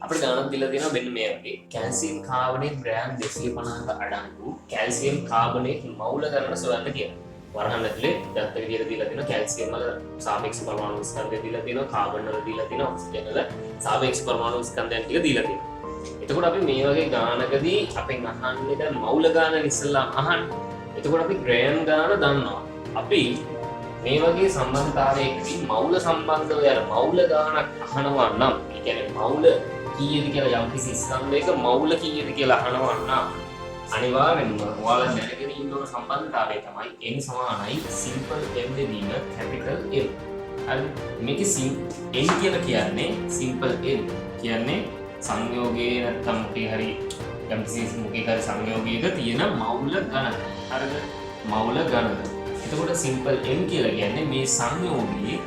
අපිට ගණන් දීලා තියෙනවා මෙන්න මේ වගේ කැල්සියම් කාබනේට් ග්‍රෑම් 250ක අඩංගු කැල්සියම් කාබනේට් මවුල ගණන සොයන්න කියලා. වරහන් ඇතුලේ දත්ත විදියට දීලා තියෙනවා කැල්සියම් වල සාපේක්ෂ පරමාණු ස්කන්ධය දීලා තියෙනවා කාබන් වල දීලා තියෙනවා ඔක්සිජන් වල සාපේක්ෂ පරමාණු ස්කන්ධයන් ටික දීලා තියෙනවා. එතකොට අපි මේ වගේ ගානකදී අපෙන් අහන්නේ දැන් මවුල ගාන ඉස්සෙල්ලා අහන්නේ. එතකොට අපි ග්‍රෑම් ගාන දන්නවා. අපි මේ වගේ සම්බන්ධතාවයකදී මවුල සම්බන්ධව යන මවුල ගානක් අහනවා නම් ඒ කියන්නේ මවුල කීයද කියලා යම් කිසි ස්කන්ධයක මවුල කීයද කියලා අහනවා නම් අනිවාර්යෙන්ම ඔයාලා දැනගෙන ඉන්න ඕන සම්බන්ධතාවය තමයි n සමානයි simple m දෙවීම capital M. හරි මේකේ n කියලා කියන්නේ simple n කියන්නේ සංයෝගයේ නැත්නම් මොකේ හරි යම් කිසි මොකේ හරි සංයෝගයක තියෙන මවුල ගණන. හරිද? මවුල ගණන. එතකොට simple m කියලා කියන්නේ මේ සංයෝගයේ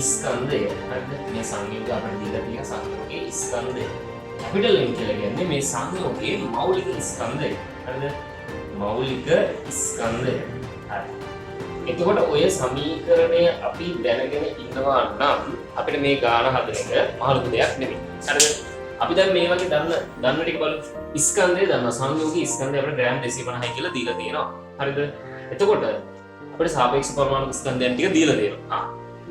ස්කන්ධය. හරිද? මේ සංයෝගය අපිට දීලා තියෙන සංයෝගයේ ස්කන්ධය. capital M කියලා කියන්නේ මේ සංයෝගයේ මෞලික ස්කන්ධය. හරිද? මෞලික ස්කන්ධය. හරි. එතකොට ඔය සමීකරණය අපි දැනගෙන ඉන්නවා නම් අපිට මේ ගාන හදන එක මහලු දෙයක් නෙමෙයි. හරිද? අපි දැන් මේ වගේ දන්න ටික බලමු. ස්කන්ධය දන්නවා. සංයෝගී ස්කන්ධය අපිට ග්‍රෑම් 250යි කියලා දීලා තියෙනවා. හරිද? එතකොට අපිට සාපේක්ෂ පරමාණු ස්කන්ධයන් ටික දීලා තියෙනවා.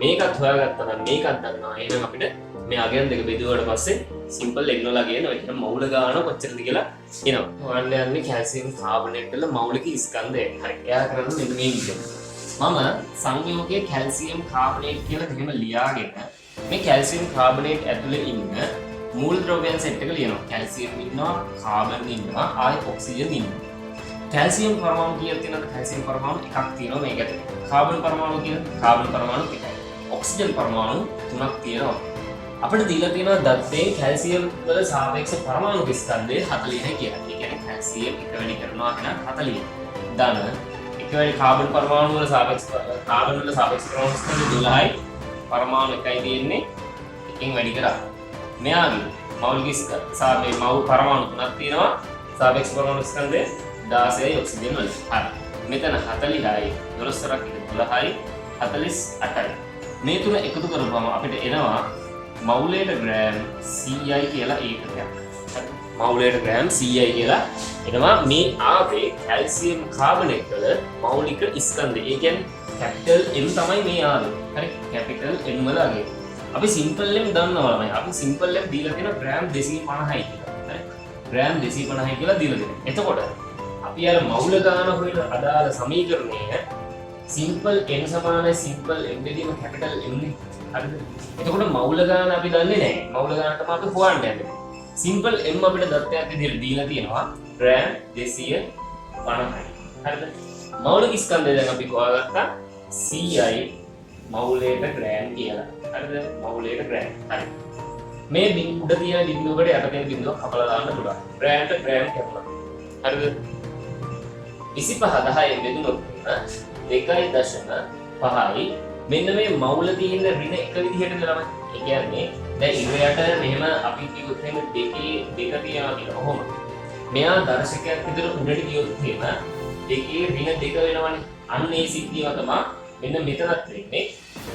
මේකත් හොයාගත්තා නම් මේකත් දන්නවා. එහෙනම් අපිට මේ අගයන් දෙක බෙදුවාට පස්සේ සිම්පල් n වල ගේන ඔය කියන මවුල ගාන කොච්චරද කියලා එනවා. හොයන්න යන්නේ කැල්සියම් කාබනේට් වල මෞලික ස්කන්ධය. හරි. එයා කරන්නේ මෙන්න මේ විදිහට. මම සංයෝගයේ කැල්සියම් කාබනේට් කියලා මෙහෙම ලියාගෙන මේ කැල්සියම් කාබනේට් ඇතුලේ ඉන්න මූල ද්‍රව්‍යයන් සෙට් එක ලියනවා. කැල්සියම් ඉන්නවා, කාබන් ඉන්නවා, ආයි ඔක්සිජන් ඉන්නවා. කැල්සියම් පරමාණු කීයක් තියෙනවද? කැල්සියම් පරමාණු එකක් තියෙනවා මේක ඇතුලේ. කාබන් පරමාණු කියන කාබන් පරමාණු එකයි. ඔක්සිජන් පරමාණු තුනක් තියෙනවා. අපිට දීලා තියෙනවා දත්තේ කැල්සියම් වල සාපේක්ෂ පරමාණු ස්කන්ධය 40යි කියලා. ඒ කියන්නේ කැල්සියම් එක වැඩි කරනවා කියන 40. ධන එක වැඩි කාබන් පරමාණු වල සාපේක්ෂ කාබන් වල සාපේක්ෂ පරමාණු ස්කන්ධය 12යි. පරමාණු එකයි තියෙන්නේ. එකෙන් වැඩි කරා. මෙයාගේ මෞලික සාපේ මව් පරමාණු තුනක් තියෙනවා. සාපේක්ෂ පරමාණු ස්කන්ධය 16යි ඔක්සිජන් වල. හරි. මෙතන 40යි 12ක් 12යි 48යි. මේ තුන එකතු කරපුවම අපිට එනවා මවුලයට ග්‍රෑම් 100යි කියලා ඒකකයක්. හරි. මවුලයට ග්‍රෑම් 100යි කියලා එනවා මේ ආවේ කැල්සියම් කාබනේට් වල මෞලික ස්කන්ධය. ඒ කියන්නේ කැපිටල් M තමයි මේ ආවේ. හරි. කැපිටල් M වල ආවේ. අපි සිම්පල් M දන්නවා ළමයි. අපි සිම්පල් M දීලා තියෙන ග්‍රෑම් 250යි කියලා. හරි. ග්‍රෑම් 250යි කියලා දීලා තියෙනවා. එතකොට අපි අර මවුල ගාන හොයන අදාළ සමීකරණය සිම්පල් n සමානයි සිම්පල් m දෙකම කැපිටල් M නේ. හරිද? එතකොට මවුල ගාන අපි දන්නේ නැහැ. මවුල ගාන තමයි අපි හොයන්න යන්නේ. සිම්පල් m අපිට දත්තයක් විදිහට දීලා තියෙනවා ග්‍රෑම් 250යි. හරිද? මෞලික ස්කන්ධය දැන් අපි හොයාගත්තා 100යි මවුලයට ග්‍රෑම් කියලා. හරිද? මවුලයට ග්‍රෑම්. හරි. මේ උඩ තියෙන බිඳුවකට යට තියෙන බිඳුව කපලා දාන්න පුළුවන්. ග්‍රෑම්ට ග්‍රෑම් කැපුණා. හරිද? 25 10 බෙදුනොත් 2.5යි මෙන්න මේ මවුල තියෙන ඍණ එක විදිහට ළමයි. ඒ කියන්නේ දැන් ඉරයට මෙහෙම අපි කිව්වොත් එහෙම දෙකේ දෙක තියනවා කියලා. කොහොම? මෙයා දර්ශකයක් විතර උඩට ගියොත් එහෙම දෙකේ ඍණ දෙක වෙනවනේ. අන්න ඒ සිද්ධියම තමයි මෙන්න මෙතනත් වෙන්නේ.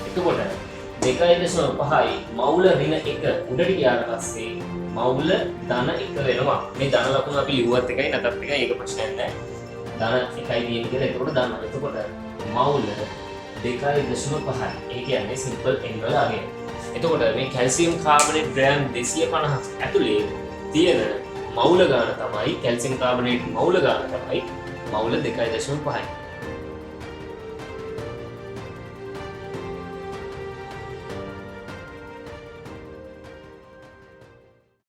එතකොට 2.5යි මවුල ඍණ 1 උඩට ගියාට පස්සේ මවුල ධන 1 වෙනවා. මේ ධන ලකුණ අපි ලිව්වත් එකයි නැතත් එකයි ඒක ප්‍රශ්නයක් නැහැ. ධන 1යි තියෙන කියලා එතකොට ධන. එතකොට මවුල 2.5යි. ඒ කියන්නේ සිම්පල් n වල අගය. එතකොට මේ කැල්සියම් කාබනේට් ග්‍රෑම් 250 ඇතුලේ තියෙන මවුල ගාන තමයි කැල්සියම් කාබනේට් මවුල ගාන තමයි මවුල 2.5යි.